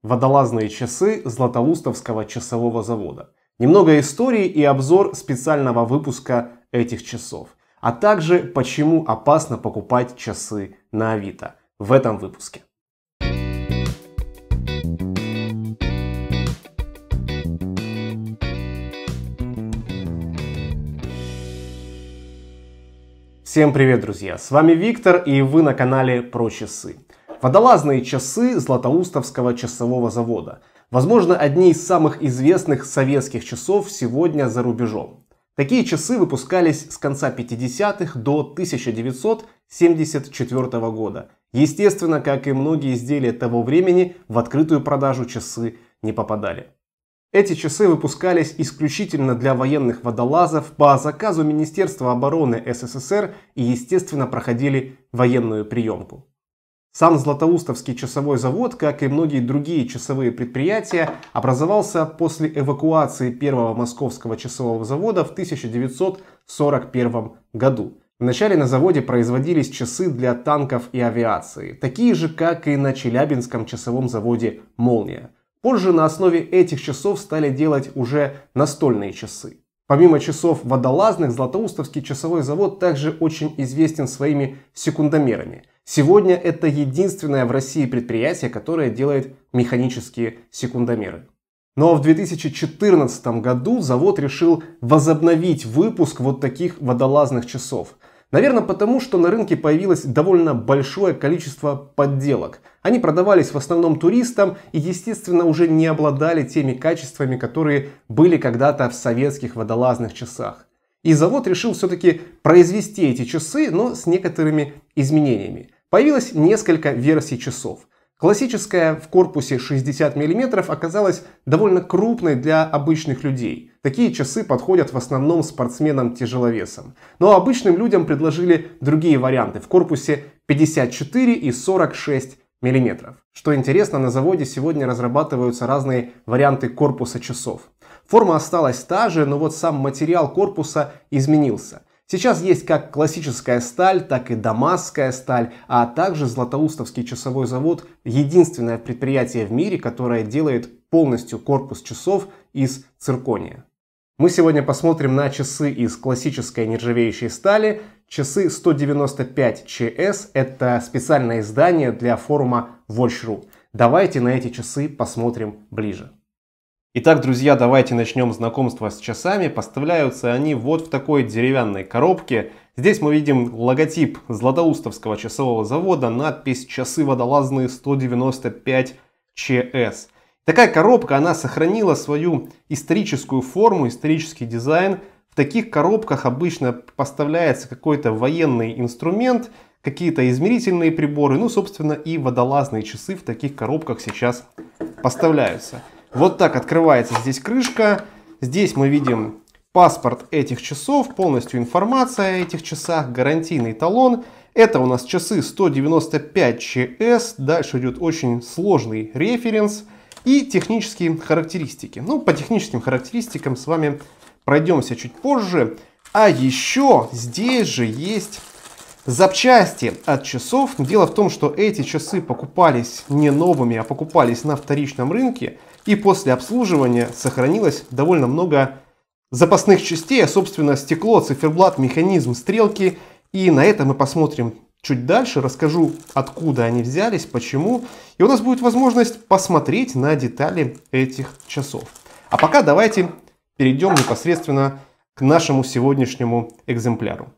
Водолазные часы Златоустовского часового завода. Немного истории и обзор специального выпуска этих часов. А также, почему опасно покупать часы на Авито. В этом выпуске. Всем привет, друзья! С вами Виктор, и вы на канале Про часы. Водолазные часы Златоустовского часового завода. Возможно, одни из самых известных советских часов сегодня за рубежом. Такие часы выпускались с конца 50-х до 1974 года. Естественно, как и многие изделия того времени, в открытую продажу часы не попадали. Эти часы выпускались исключительно для военных водолазов по заказу Министерства обороны СССР и, естественно, проходили военную приемку. Сам Златоустовский часовой завод, как и многие другие часовые предприятия, образовался после эвакуации первого московского часового завода в 1941 году. Вначале на заводе производились часы для танков и авиации, такие же, как и на Челябинском часовом заводе «Молния». Позже на основе этих часов стали делать уже настольные часы. Помимо часов водолазных, Златоустовский часовой завод также очень известен своими секундомерами. Сегодня это единственное в России предприятие, которое делает механические секундомеры. Но в 2014 году завод решил возобновить выпуск вот таких водолазных часов. Наверное, потому что на рынке появилось довольно большое количество подделок. Они продавались в основном туристам и, естественно, уже не обладали теми качествами, которые были когда-то в советских водолазных часах. И завод решил все-таки произвести эти часы, но с некоторыми изменениями. Появилось несколько версий часов. Классическая в корпусе 60 мм оказалась довольно крупной для обычных людей. Такие часы подходят в основном спортсменам-тяжеловесам. Но обычным людям предложили другие варианты в корпусе 54 и 46 мм. Что интересно, на заводе сегодня разрабатываются разные варианты корпуса часов. Форма осталась та же, но вот сам материал корпуса изменился. Сейчас есть как классическая сталь, так и дамасская сталь, а также Златоустовский часовой завод – единственное предприятие в мире, которое делает полностью корпус часов из циркония. Мы сегодня посмотрим на часы из классической нержавеющей стали. Часы 195 ЧС – это специальное издание для форума Watch.ru. Давайте на эти часы посмотрим ближе. Итак, друзья, давайте начнем знакомство с часами. Поставляются они вот в такой деревянной коробке. Здесь мы видим логотип Златоустовского часового завода, надпись «Часы водолазные 195 ЧС». Такая коробка, она сохранила свою историческую форму, исторический дизайн. В таких коробках обычно поставляется какой-то военный инструмент, какие-то измерительные приборы, ну, собственно, и водолазные часы в таких коробках сейчас поставляются. Вот так открывается здесь крышка. Здесь мы видим паспорт этих часов, полностью информация о этих часах, гарантийный талон. Это у нас часы 195 ЧС. Дальше идет очень сложный референс и технические характеристики. Ну, по техническим характеристикам с вами пройдемся чуть позже. А еще здесь же есть запчасти от часов. Дело в том, что эти часы покупались не новыми, а покупались на вторичном рынке. И после обслуживания сохранилось довольно много запасных частей, а собственно стекло, циферблат, механизм, стрелки. И на это мы посмотрим чуть дальше, расскажу, откуда они взялись, почему. И у нас будет возможность посмотреть на детали этих часов. А пока давайте перейдем непосредственно к нашему сегодняшнему экземпляру.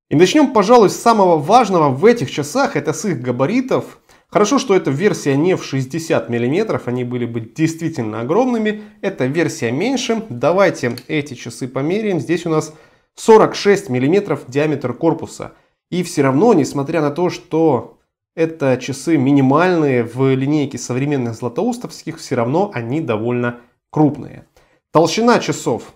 И начнем, пожалуй, с самого важного в этих часах, это с их габаритов. Хорошо, что эта версия не в 60 мм, они были бы действительно огромными. Эта версия меньше. Давайте эти часы померяем. Здесь у нас 46 мм диаметр корпуса. И все равно, несмотря на то, что это часы минимальные в линейке современных златоустовских, все равно они довольно крупные. Толщина часов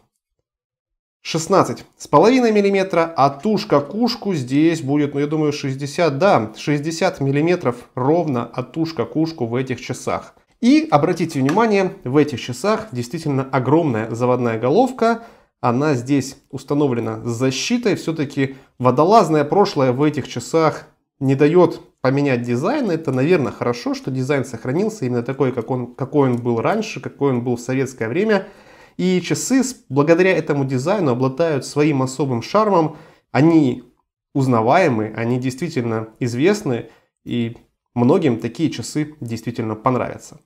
16,5 мм, а тушка-кушку здесь будет, ну я думаю, 60 мм ровно от тушка-кушку в этих часах. И обратите внимание, в этих часах действительно огромная заводная головка. Она здесь установлена с защитой. Все-таки водолазное прошлое в этих часах не дает поменять дизайн. Это, наверное, хорошо, что дизайн сохранился именно такой, какой он был раньше, какой он был в советское время. И часы благодаря этому дизайну обладают своим особым шармом. Они узнаваемы, они действительно известны, и многим такие часы действительно понравятся.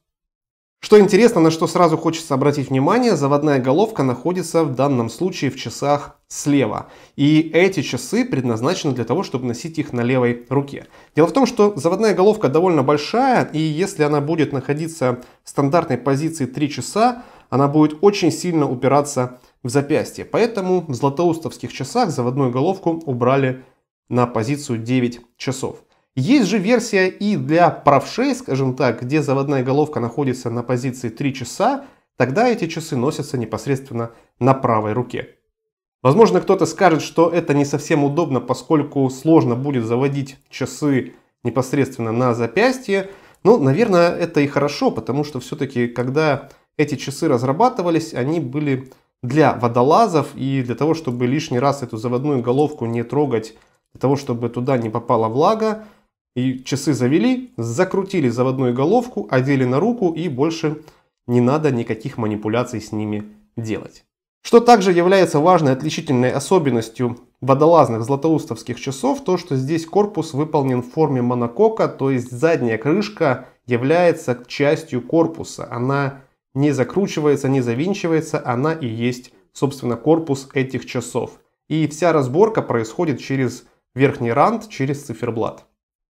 Что интересно, на что сразу хочется обратить внимание, заводная головка находится в данном случае в часах слева. И эти часы предназначены для того, чтобы носить их на левой руке. Дело в том, что заводная головка довольно большая, и если она будет находиться в стандартной позиции 3 часа, она будет очень сильно упираться в запястье. Поэтому в златоустовских часах заводную головку убрали на позицию 9 часов. Есть же версия и для правшей, скажем так, где заводная головка находится на позиции 3 часа, тогда эти часы носятся непосредственно на правой руке. Возможно, кто-то скажет, что это не совсем удобно, поскольку сложно будет заводить часы непосредственно на запястье. Но, наверное, это и хорошо, потому что все-таки, когда эти часы разрабатывались, они были для водолазов, и для того, чтобы лишний раз эту заводную головку не трогать, для того, чтобы туда не попала влага, и часы завели, закрутили заводную головку, одели на руку, и больше не надо никаких манипуляций с ними делать. Что также является важной отличительной особенностью водолазных златоустовских часов, то что здесь корпус выполнен в форме монокока, то есть задняя крышка является частью корпуса. Она не закручивается, не завинчивается, она и есть, собственно, корпус этих часов. И вся разборка происходит через верхний рант, через циферблат.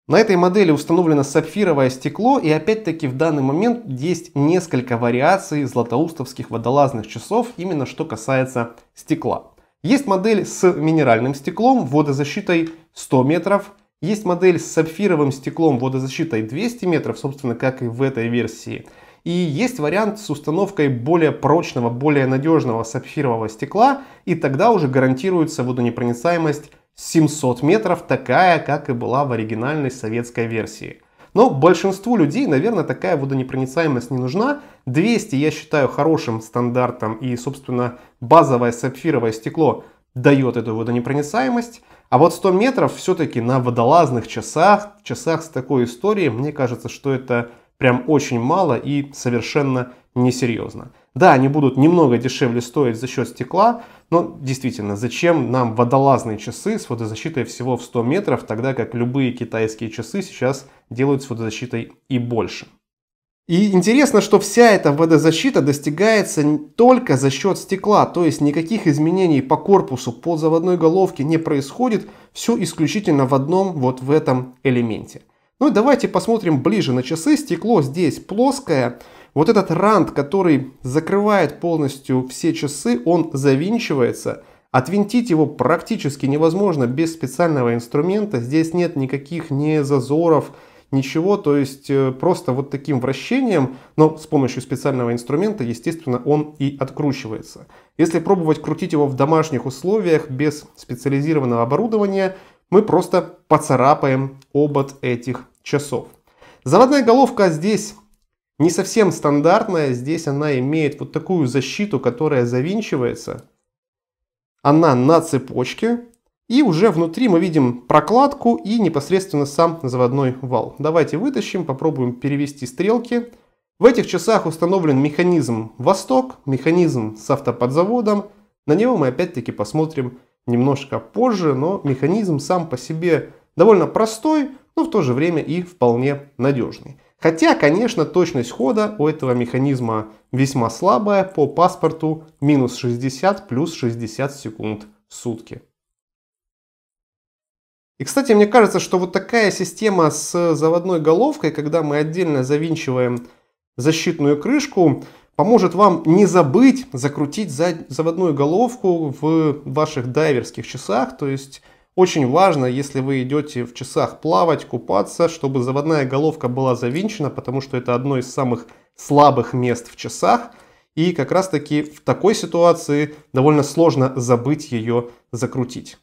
На этой модели установлено сапфировое стекло, и опять-таки в данный момент есть несколько вариаций златоустовских водолазных часов, именно что касается стекла. Есть модель с минеральным стеклом, водозащитой 100 метров. Есть модель с сапфировым стеклом, водозащитой 200 метров, собственно, как и в этой версии. И есть вариант с установкой более прочного, более надежного сапфирового стекла, и тогда уже гарантируется водонепроницаемость 700 метров, такая, как и была в оригинальной советской версии. Но большинству людей, наверное, такая водонепроницаемость не нужна. 200 я считаю хорошим стандартом, и, собственно, базовое сапфировое стекло дает эту водонепроницаемость. А вот 100 метров все-таки на водолазных часах с такой историей, мне кажется, что это прям очень мало и совершенно несерьезно. Да, они будут немного дешевле стоить за счет стекла, но действительно, зачем нам водолазные часы с водозащитой всего в 100 метров, тогда как любые китайские часы сейчас делают с водозащитой и больше. И интересно, что вся эта водозащита достигается только за счет стекла, то есть никаких изменений по корпусу, по заводной головке не происходит, все исключительно в одном вот в этом элементе. Ну и давайте посмотрим ближе на часы. Стекло здесь плоское. Вот этот рант, который закрывает полностью все часы, он завинчивается. Отвинтить его практически невозможно без специального инструмента. Здесь нет никаких ни зазоров, ничего. То есть просто вот таким вращением, но с помощью специального инструмента, естественно, он и откручивается. Если пробовать крутить его в домашних условиях без специализированного оборудования, мы просто поцарапаем обод этих часов. Заводная головка здесь не совсем стандартная. Здесь она имеет вот такую защиту, которая завинчивается. Она на цепочке. И уже внутри мы видим прокладку и непосредственно сам заводной вал. Давайте вытащим, попробуем перевести стрелки. В этих часах установлен механизм «Восток», механизм с автоподзаводом. На него мы опять-таки посмотрим немножко позже, но механизм сам по себе довольно простой, но в то же время и вполне надежный. Хотя, конечно, точность хода у этого механизма весьма слабая, по паспорту минус 60 плюс 60 секунд в сутки. И, кстати, мне кажется, что вот такая система с заводной головкой, когда мы отдельно завинчиваем защитную крышку, поможет вам не забыть закрутить заводную головку в ваших дайверских часах. То есть очень важно, если вы идете в часах плавать, купаться, чтобы заводная головка была завинчена, потому что это одно из самых слабых мест в часах. И как раз таки в такой ситуации довольно сложно забыть ее закрутить.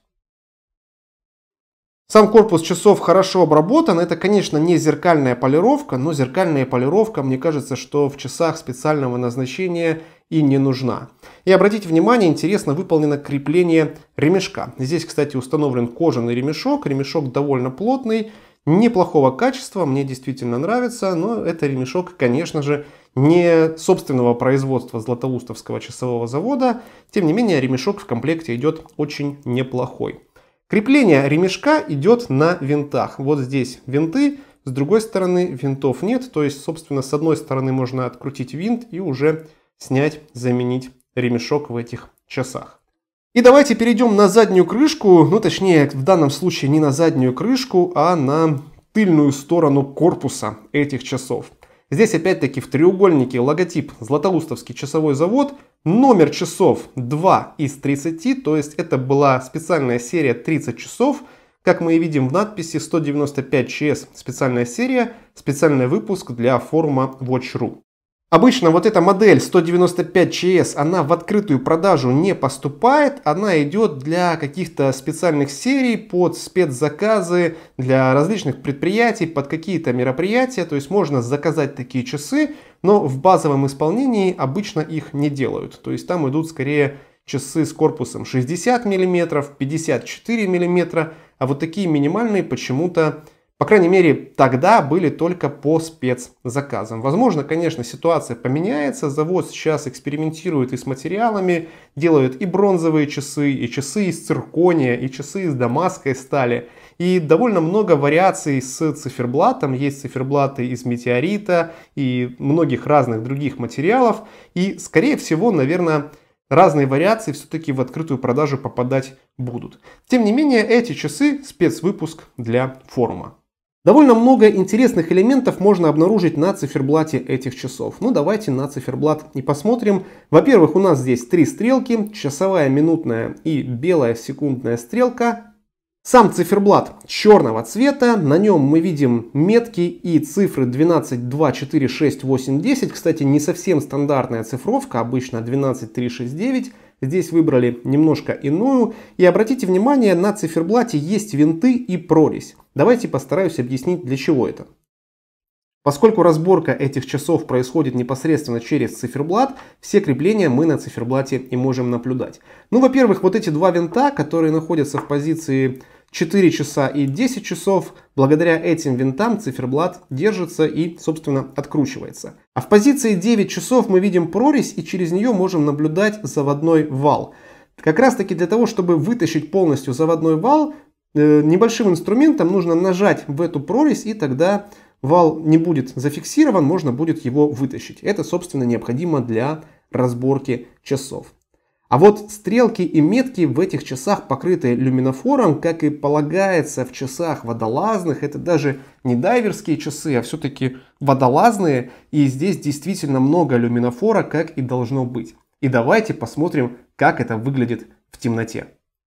Сам корпус часов хорошо обработан. Это, конечно, не зеркальная полировка, но зеркальная полировка, мне кажется, что в часах специального назначения и не нужна. И обратите внимание, интересно выполнено крепление ремешка. Здесь, кстати, установлен кожаный ремешок. Ремешок довольно плотный. неплохого качества, мне действительно нравится, но это ремешок, конечно же, не собственного производства Златоустовского часового завода. Тем не менее, ремешок в комплекте идет очень неплохой. Крепление ремешка идет на винтах. Вот здесь винты, с другой стороны винтов нет. То есть, собственно, с одной стороны можно открутить винт и уже снять, заменить ремешок в этих часах. И давайте перейдем на заднюю крышку, ну точнее в данном случае не на заднюю крышку, а на тыльную сторону корпуса этих часов. Здесь опять-таки в треугольнике логотип Златоустовский часовой завод, номер часов 2 из 30, то есть это была специальная серия 30 часов. Как мы и видим в надписи 195 ЧС специальная серия, специальный выпуск для форума Watch.ru. Обычно вот эта модель 195 ЧС, она в открытую продажу не поступает, она идет для каких-то специальных серий, под спецзаказы, для различных предприятий, под какие-то мероприятия, то есть можно заказать такие часы, но в базовом исполнении обычно их не делают, то есть там идут скорее часы с корпусом 60 мм, 54 мм, а вот такие минимальные почему-то, по крайней мере, тогда были только по спецзаказам. Возможно, конечно, ситуация поменяется. Завод сейчас экспериментирует и с материалами, делают и бронзовые часы, и часы из циркония, и часы из дамасской стали. И довольно много вариаций с циферблатом. Есть циферблаты из метеорита и многих разных других материалов. И, скорее всего, наверное, разные вариации все-таки в открытую продажу попадать будут. Тем не менее, эти часы спецвыпуск для форума. Довольно много интересных элементов можно обнаружить на циферблате этих часов. Ну давайте на циферблат и посмотрим. Во-первых, у нас здесь 3 стрелки, часовая, минутная и белая секундная стрелка. Сам циферблат черного цвета, на нем мы видим метки и цифры 12, 2, 4, 6, 8, 10. Кстати, не совсем стандартная цифровка, обычно 12, 3, 6, 9. Здесь выбрали немножко иную. И обратите внимание, на циферблате есть винты и прорезь. Давайте постараюсь объяснить, для чего это. Поскольку разборка этих часов происходит непосредственно через циферблат, все крепления мы на циферблате и можем наблюдать. Ну, во-первых, вот эти два винта, которые находятся в позиции 4 часа и 10 часов, благодаря этим винтам циферблат держится и, собственно, откручивается. А в позиции 9 часов мы видим прорезь и через нее можем наблюдать заводной вал. Как раз таки для того, чтобы вытащить полностью заводной вал, небольшим инструментом нужно нажать в эту прорезь, и тогда вал не будет зафиксирован, можно будет его вытащить. Это, собственно, необходимо для разборки часов. А вот стрелки и метки в этих часах покрыты люминофором, как и полагается в часах водолазных. Это даже не дайверские часы, а все-таки водолазные. И здесь действительно много люминофора, как и должно быть. И давайте посмотрим, как это выглядит в темноте.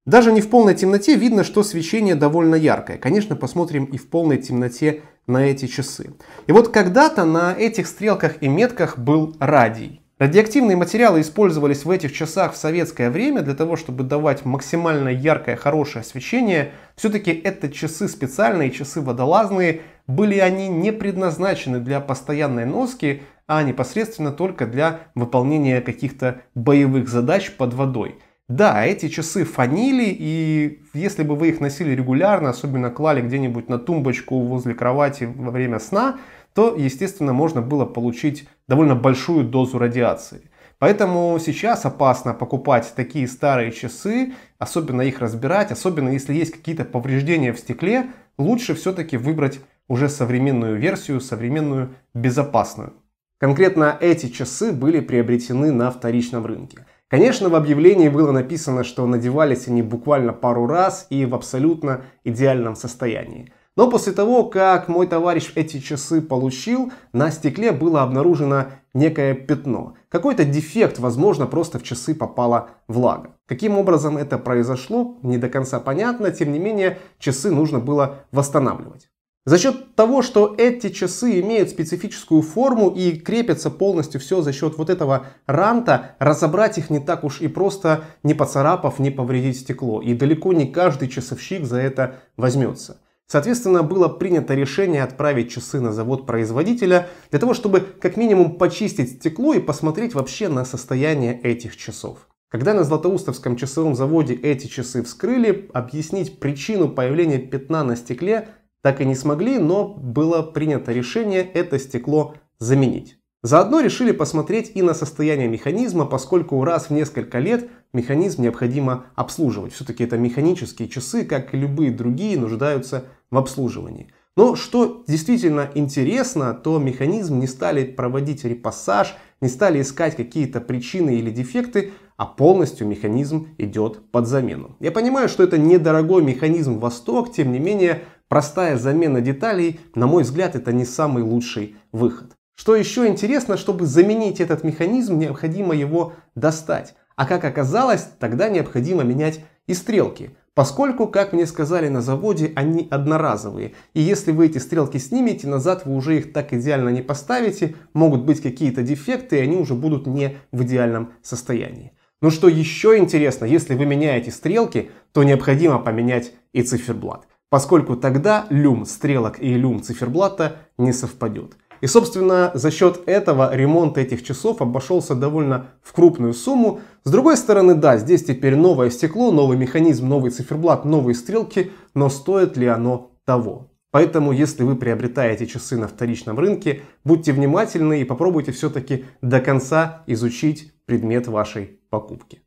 Даже не в полной темноте видно, что свечение довольно яркое. Конечно, посмотрим и в полной темноте на эти часы. И вот когда-то на этих стрелках и метках был радий. Радиоактивные материалы использовались в этих часах в советское время для того, чтобы давать максимально яркое, хорошее освещение. Все-таки это часы специальные, часы водолазные. Были они не предназначены для постоянной носки, а непосредственно только для выполнения каких-то боевых задач под водой. Да, эти часы фанили, и если бы вы их носили регулярно, особенно клали где-нибудь на тумбочку возле кровати во время сна, то, естественно, можно было получить довольно большую дозу радиации. Поэтому сейчас опасно покупать такие старые часы, особенно их разбирать, особенно если есть какие-то повреждения в стекле, лучше все-таки выбрать уже современную версию, современную, безопасную. Конкретно эти часы были приобретены на вторичном рынке. Конечно, в объявлении было написано, что надевались они буквально пару раз и в абсолютно идеальном состоянии. Но после того, как мой товарищ эти часы получил, на стекле было обнаружено некое пятно. Какой-то дефект, возможно, просто в часы попала влага. Каким образом это произошло, не до конца понятно, тем не менее, часы нужно было восстанавливать. За счет того, что эти часы имеют специфическую форму и крепятся полностью все за счет вот этого ранта, разобрать их не так уж и просто, не поцарапав, не повредить стекло. И далеко не каждый часовщик за это возьмется. Соответственно, было принято решение отправить часы на завод производителя для того, чтобы как минимум почистить стекло и посмотреть вообще на состояние этих часов. Когда на Златоустовском часовом заводе эти часы вскрыли, объяснить причину появления пятна на стекле так и не смогли, но было принято решение это стекло заменить. Заодно решили посмотреть и на состояние механизма, поскольку раз в несколько лет механизм необходимо обслуживать. Все-таки это механические часы, как и любые другие, нуждаются в обслуживании. Но что действительно интересно, то механизм не стали проводить репассаж, не стали искать какие-то причины или дефекты, а полностью механизм идет под замену. Я понимаю, что это недорогой механизм Восток, тем не менее простая замена деталей, на мой взгляд, это не самый лучший выход. Что еще интересно, чтобы заменить этот механизм, необходимо его достать. А как оказалось, тогда необходимо менять и стрелки. Поскольку, как мне сказали на заводе, они одноразовые. И если вы эти стрелки снимете, назад вы уже их так идеально не поставите. Могут быть какие-то дефекты, и они уже будут не в идеальном состоянии. Но что еще интересно, если вы меняете стрелки, то необходимо поменять и циферблат. Поскольку тогда люм стрелок и люм циферблата не совпадет. И, собственно, за счет этого ремонт этих часов обошелся довольно в крупную сумму. С другой стороны, да, здесь теперь новое стекло, новый механизм, новый циферблат, новые стрелки, но стоит ли оно того? Поэтому, если вы приобретаете часы на вторичном рынке, будьте внимательны и попробуйте все-таки до конца изучить предмет вашей покупки.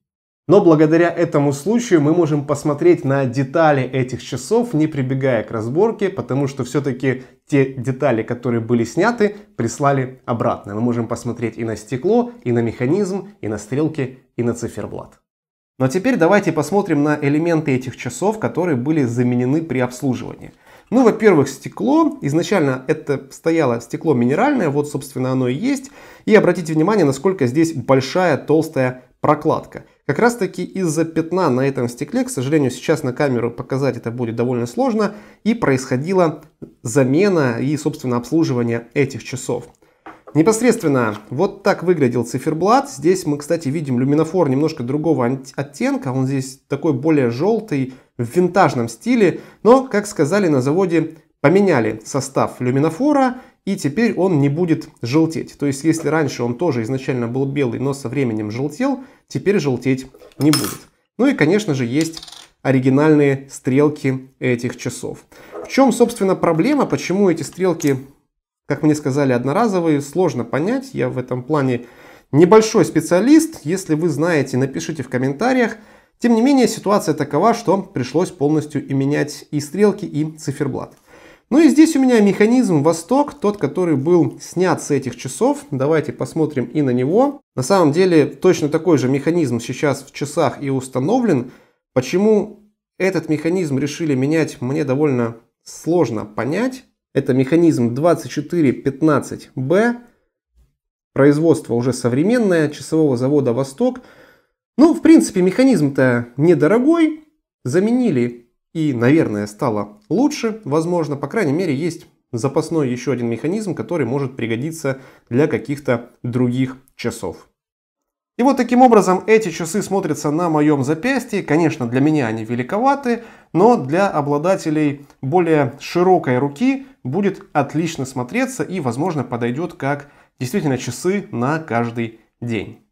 Но благодаря этому случаю мы можем посмотреть на детали этих часов, не прибегая к разборке, потому что все-таки те детали, которые были сняты, прислали обратно. Мы можем посмотреть и на стекло, и на механизм, и на стрелки, и на циферблат. Но теперь давайте посмотрим на элементы этих часов, которые были заменены при обслуживании. Ну, во-первых, стекло. Изначально это стояло стекло минеральное, вот, собственно, оно и есть. И обратите внимание, насколько здесь большая толстая прокладка. Как раз таки из-за пятна на этом стекле, к сожалению, сейчас на камеру показать это будет довольно сложно, и происходила замена и, собственно, обслуживание этих часов. Непосредственно вот так выглядел циферблат. Здесь мы, кстати, видим люминофор немножко другого оттенка. Он здесь такой более желтый, в винтажном стиле. Но, как сказали на заводе, поменяли состав люминофора, и теперь он не будет желтеть. То есть, если раньше он тоже изначально был белый, но со временем желтел, теперь желтеть не будет. Ну и, конечно же, есть оригинальные стрелки этих часов. В чем, собственно, проблема? Почему эти стрелки, как мне сказали, одноразовые? Сложно понять. Я в этом плане небольшой специалист. Если вы знаете, напишите в комментариях. Тем не менее, ситуация такова, что пришлось полностью и менять и стрелки, и циферблат. Ну и здесь у меня механизм Восток, тот, который был снят с этих часов. Давайте посмотрим и на него. На самом деле точно такой же механизм сейчас в часах и установлен. Почему этот механизм решили менять, мне довольно сложно понять. Это механизм 2415B. Производство уже современное, часового завода Восток. Ну, в принципе, механизм-то недорогой. Заменили. И, наверное, стало лучше. Возможно, по крайней мере, есть запасной еще один механизм, который может пригодиться для каких-то других часов. И вот таким образом эти часы смотрятся на моем запястье. Конечно, для меня они великоваты, но для обладателей более широкой руки будет отлично смотреться и, возможно, подойдет как действительно часы на каждый день.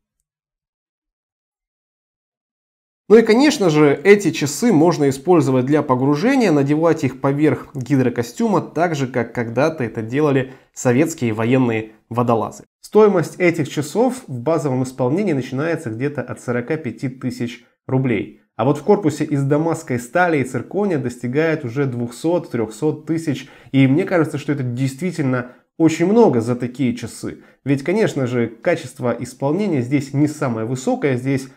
Ну и, конечно же, эти часы можно использовать для погружения, надевать их поверх гидрокостюма, так же, как когда-то это делали советские военные водолазы. Стоимость этих часов в базовом исполнении начинается где-то от 45 тысяч рублей. А вот в корпусе из дамасской стали и циркония достигает уже 200-300 тысяч. И мне кажется, что это действительно очень много за такие часы. Ведь, конечно же, качество исполнения здесь не самое высокое, здесь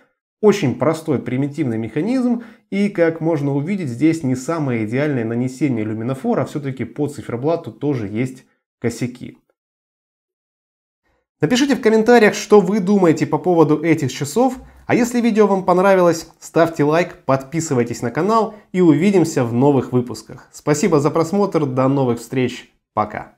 очень простой примитивный механизм, и, как можно увидеть, здесь не самое идеальное нанесение люминофора, а все-таки по циферблату тоже есть косяки. Напишите в комментариях, что вы думаете по поводу этих часов, а если видео вам понравилось, ставьте лайк, подписывайтесь на канал и увидимся в новых выпусках. Спасибо за просмотр, до новых встреч, пока!